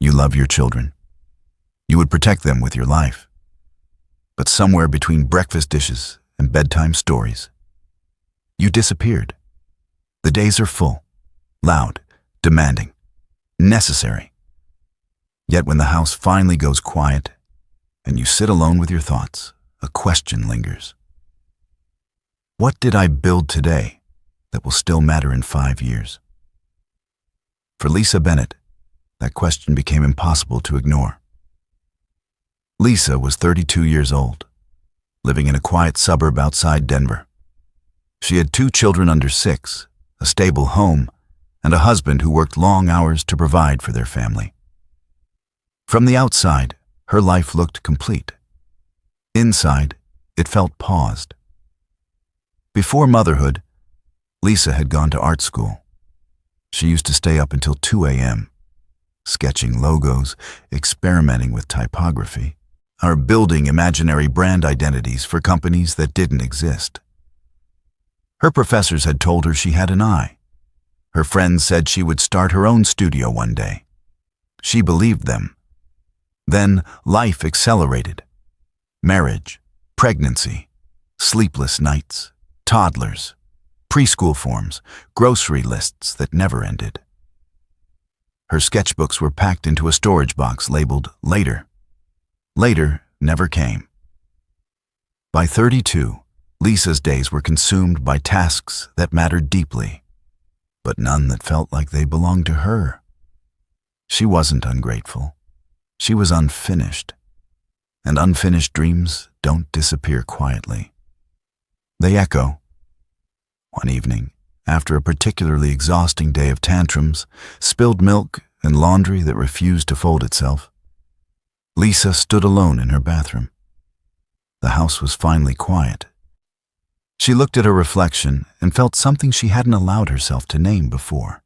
You love your children. You would protect them with your life. But somewhere between breakfast dishes and bedtime stories, you disappeared. The days are full, loud, demanding, necessary. Yet when the house finally goes quiet and you sit alone with your thoughts, a question lingers. What did I build today that will still matter in 5 years? For Lisa Bennett, that question became impossible to ignore. Lisa was 32 years old, living in a quiet suburb outside Denver. She had 2 children under 6, a stable home, and a husband who worked long hours to provide for their family. From the outside, her life looked complete. Inside, it felt paused. Before motherhood, Lisa had gone to art school. She used to stay up until 2 a.m., sketching logos, experimenting with typography, or building imaginary brand identities for companies that didn't exist. Her professors had told her she had an eye. Her friends said she would start her own studio one day. She believed them. Then life accelerated. Marriage, pregnancy, sleepless nights, toddlers, preschool forms, grocery lists that never ended. Her sketchbooks were packed into a storage box labeled Later. Later never came. By 32, Lisa's days were consumed by tasks that mattered deeply, but none that felt like they belonged to her. She wasn't ungrateful. She was unfinished. And unfinished dreams don't disappear quietly. They echo. One evening, after a particularly exhausting day of tantrums, spilled milk, and laundry that refused to fold itself, Lisa stood alone in her bathroom. The house was finally quiet. She looked at her reflection and felt something she hadn't allowed herself to name before.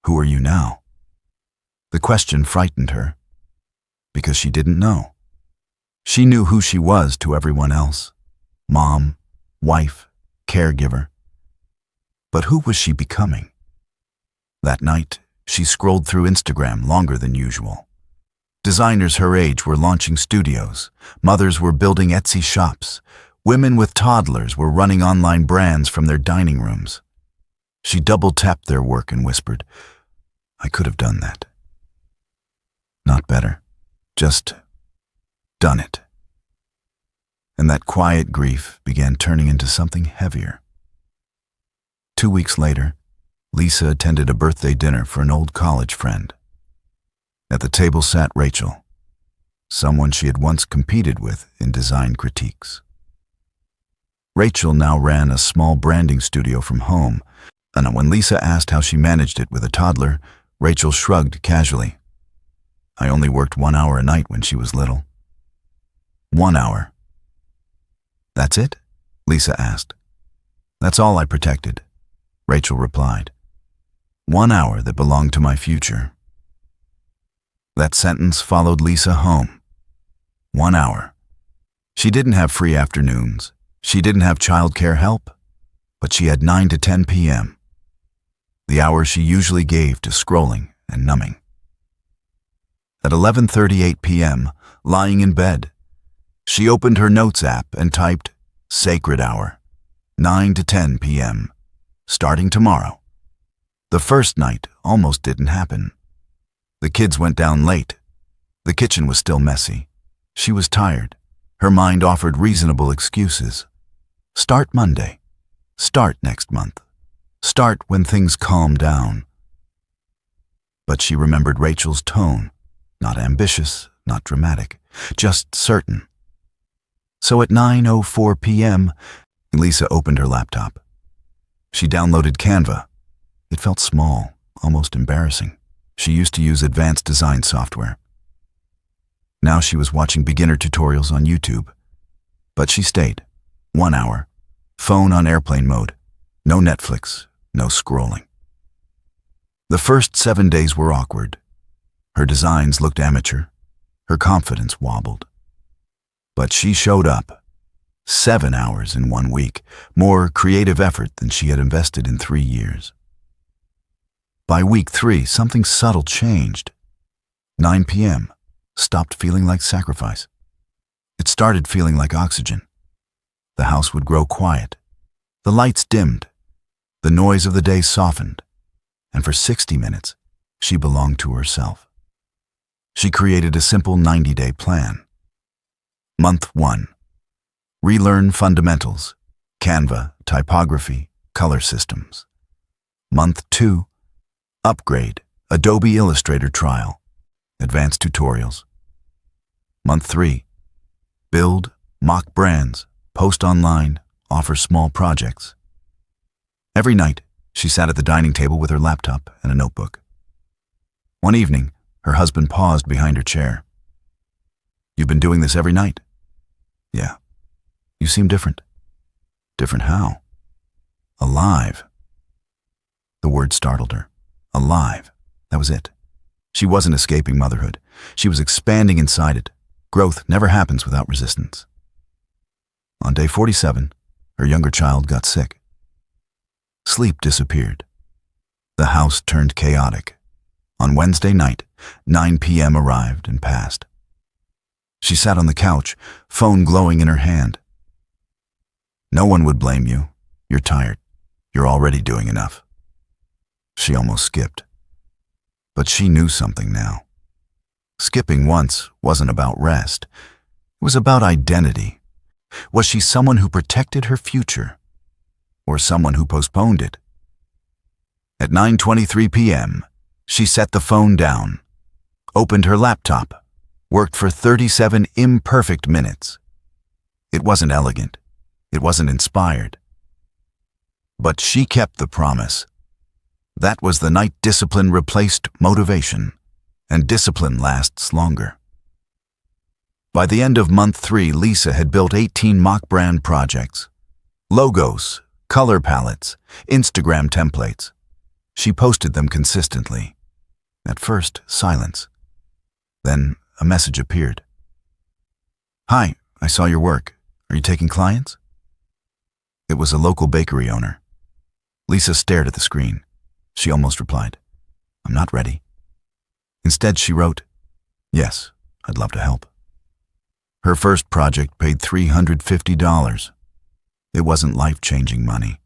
Who are you now? The question frightened her, because she didn't know. She knew who she was to everyone else: mom, wife, caregiver. But who was she becoming? That night, she scrolled through Instagram longer than usual. Designers her age were launching studios. Mothers were building Etsy shops. Women with toddlers were running online brands from their dining rooms. She double-tapped their work and whispered, "I could have done that." Not better, just done it. And that quiet grief began turning into something heavier. 2 weeks later, Lisa attended a birthday dinner for an old college friend. At the table sat Rachel, someone she had once competed with in design critiques. Rachel now ran a small branding studio from home, and when Lisa asked how she managed it with a toddler, Rachel shrugged casually. "I only worked 1 hour a night when she was little." 1 hour. "That's it?" Lisa asked. "That's all I protected," Rachel replied. 1 hour that belonged to my future. That sentence followed Lisa home. 1 hour. She didn't have free afternoons. She didn't have childcare help, but she had 9 to 10 p.m., the hour she usually gave to scrolling and numbing. At 11:38 p.m., lying in bed, she opened her notes app and typed, "Sacred hour, 9 to 10 p.m., starting tomorrow." The first night almost didn't happen. The kids went down late. The kitchen was still messy. She was tired. Her mind offered reasonable excuses. Start Monday. Start next month. Start when things calm down. But she remembered Rachel's tone, not ambitious, not dramatic, just certain. So at 9:04 p.m., Lisa opened her laptop. She downloaded Canva. It felt small, almost embarrassing. She used to use advanced design software. Now she was watching beginner tutorials on YouTube. But she stayed. 1 hour. Phone on airplane mode. No Netflix, no scrolling. The first 7 days were awkward. Her designs looked amateur. Her confidence wobbled. But she showed up. 7 hours in 1 week, more creative effort than she had invested in 3 years. By week 3, something subtle changed. 9 p.m. stopped feeling like sacrifice. It started feeling like oxygen. The house would grow quiet. The lights dimmed. The noise of the day softened. And for 60 minutes, she belonged to herself. She created a simple 90-day plan. Month 1. Relearn fundamentals, Canva, typography, color systems. Month 2. Upgrade, Adobe Illustrator trial, advanced tutorials. Month 3. Build, mock brands, post online, offer small projects. Every night, she sat at the dining table with her laptop and a notebook. One evening, her husband paused behind her chair. "You've been doing this every night?" "Yeah." "You seem different." "Different how?" "Alive." The word startled her. Alive. That was it. She wasn't escaping motherhood. She was expanding inside it. Growth never happens without resistance. On day 47, her younger child got sick. Sleep disappeared. The house turned chaotic. On Wednesday night, 9 p.m. arrived and passed. She sat on the couch, phone glowing in her hand. "No one would blame you. You're tired. You're already doing enough." She almost skipped. But she knew something now. Skipping once wasn't about rest. It was about identity. Was she someone who protected her future, or someone who postponed it? At 9:23 p.m., she set the phone down, opened her laptop, worked for 37 imperfect minutes. It wasn't elegant. It wasn't inspired. But she kept the promise. That was the night discipline replaced motivation, and discipline lasts longer. By the end of month 3, Lisa had built 18 mock brand projects. Logos, color palettes, Instagram templates. She posted them consistently. At first, silence. Then a message appeared. "Hi, I saw your work. Are you taking clients?" It was a local bakery owner. Lisa stared at the screen. She almost replied, "I'm not ready." Instead, she wrote, "Yes, I'd love to help." Her first project paid $350. It wasn't life-changing money.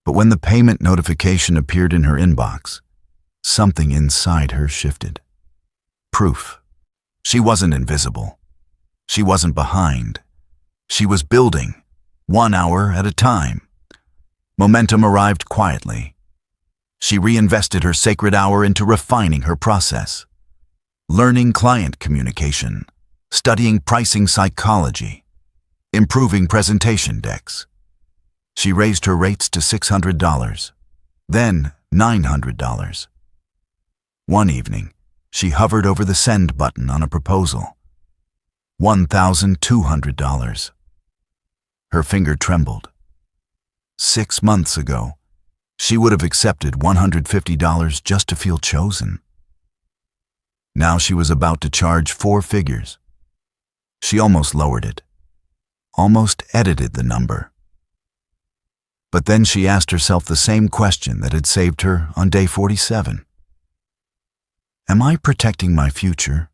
But when the payment notification appeared in her inbox, something inside her shifted. Proof. She wasn't invisible. She wasn't behind. She was building, 1 hour at a time. Momentum arrived quietly. She reinvested her sacred hour into refining her process, learning client communication, studying pricing psychology, improving presentation decks. She raised her rates to $600, then $900. One evening, she hovered over the send button on a proposal. $1,200. Her finger trembled. 6 months ago, she would have accepted $150 just to feel chosen. Now she was about to charge 4 figures. She almost lowered it, almost edited the number. But then she asked herself the same question that had saved her on day 47. Am I protecting my future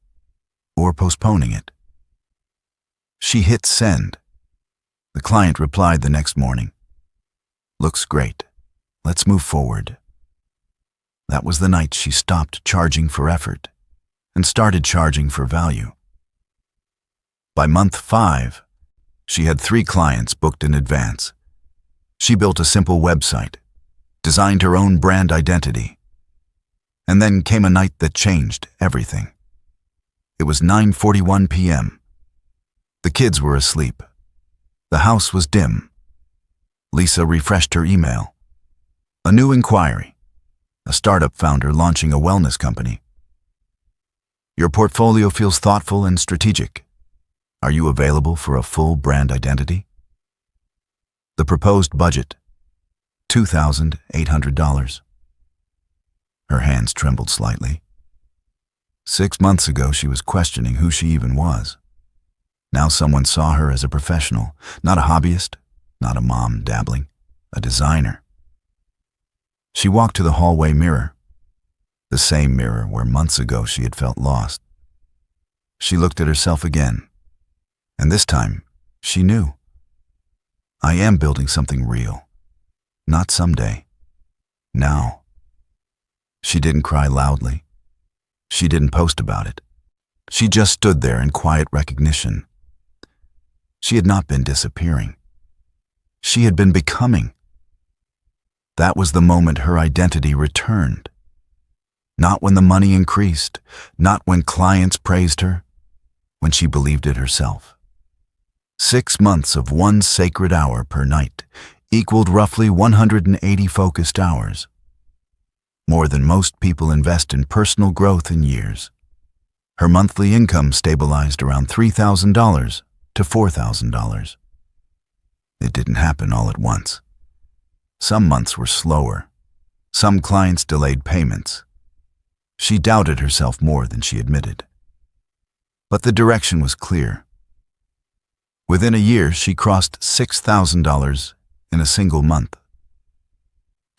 or postponing it? She hit send. The client replied the next morning. "Looks great. Let's move forward." That was the night she stopped charging for effort and started charging for value. By month 5, she had 3 clients booked in advance. She built a simple website, designed her own brand identity. And then came a night that changed everything. It was 9:41 p.m. The kids were asleep. The house was dim. Lisa refreshed her email. A new inquiry. A startup founder launching a wellness company. Your portfolio feels thoughtful and strategic. Are you available for a full brand identity? The proposed budget, $2,800. Her hands trembled slightly. 6 months ago, she was questioning who she even was. Now someone saw her as a professional, not a hobbyist, not a mom dabbling, a designer. She walked to the hallway mirror. the same mirror where months ago she had felt lost. She looked at herself again, and this time she knew. I am building something real, not someday, now. She didn't cry loudly. She didn't post about it. She just stood there in quiet recognition. She had not been disappearing. She had been becoming. That was the moment her identity returned. Not when the money increased, not when clients praised her, when she believed it herself. 6 months of 1 sacred hour per night equaled roughly 180 focused hours. More than most people invest in personal growth in years. Her monthly income stabilized around $3,000 to $4,000. It didn't happen all at once. Some months were slower. Some clients delayed payments. She doubted herself more than she admitted. But the direction was clear. Within a year, she crossed $6,000 in a single month.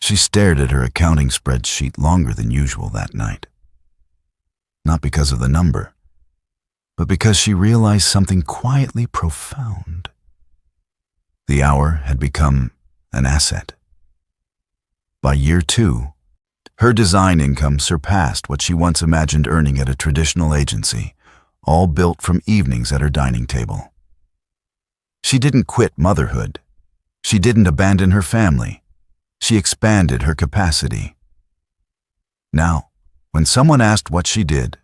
She stared at her accounting spreadsheet longer than usual that night. Not because of the number, but because she realized something quietly profound. The hour had become an asset. By year 2, her design income surpassed what she once imagined earning at a traditional agency, all built from evenings at her dining table. She didn't quit motherhood. She didn't abandon her family. She expanded her capacity. Now, when someone asked what she did,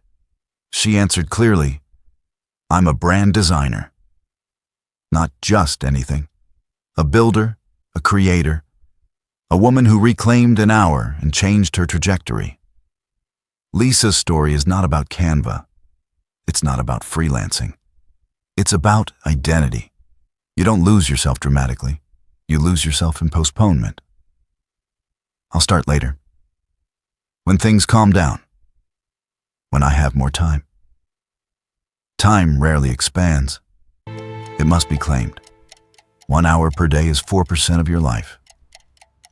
she answered clearly, "I'm a brand designer." Not just anything. A builder, a creator, a woman who reclaimed an hour and changed her trajectory. Lisa's story is not about Canva. It's not about freelancing. It's about identity. You don't lose yourself dramatically. You lose yourself in postponement. I'll start later. When things calm down. When I have more time. Time rarely expands. It must be claimed. 1 hour per day is 4% of your life.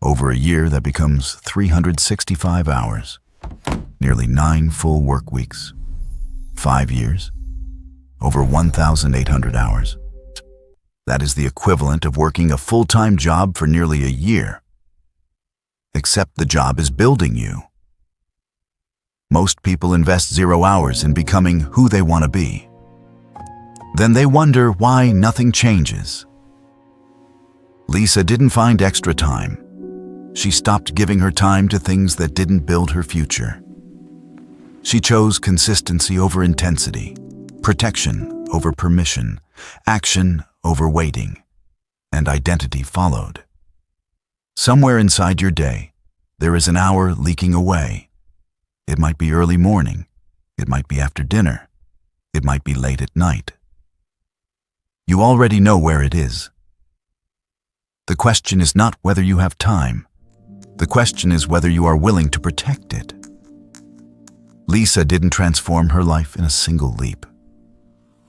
Over a year, that becomes 365 hours. Nearly 9 full work weeks. 5 years. Over 1,800 hours. That is the equivalent of working a full-time job for nearly a year. Except the job is building you. Most people invest 0 hours in becoming who they want to be. Then they wonder why nothing changes. Lisa didn't find extra time. She stopped giving her time to things that didn't build her future. She chose consistency over intensity, protection over permission, action over waiting, and identity followed. Somewhere inside your day, there is an hour leaking away. It might be early morning. It might be after dinner. It might be late at night. You already know where it is. The question is not whether you have time. The question is whether you are willing to protect it. Lisa didn't transform her life in a single leap.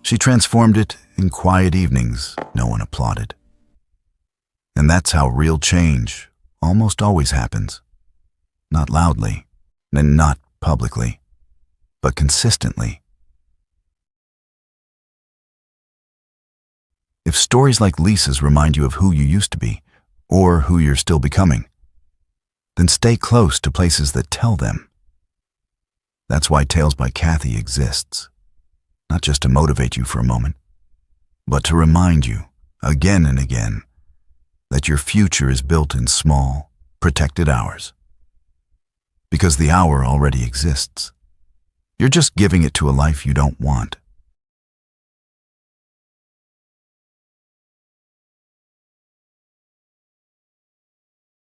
She transformed it in quiet evenings no one applauded. And that's how real change almost always happens. Not loudly, and not publicly, but consistently. If stories like Lisa's remind you of who you used to be, or who you're still becoming, then stay close to places that tell them. That's why Tales by Cathie exists. Not just to motivate you for a moment, but to remind you, again and again, that your future is built in small, protected hours. Because the hour already exists. You're just giving it to a life you don't want.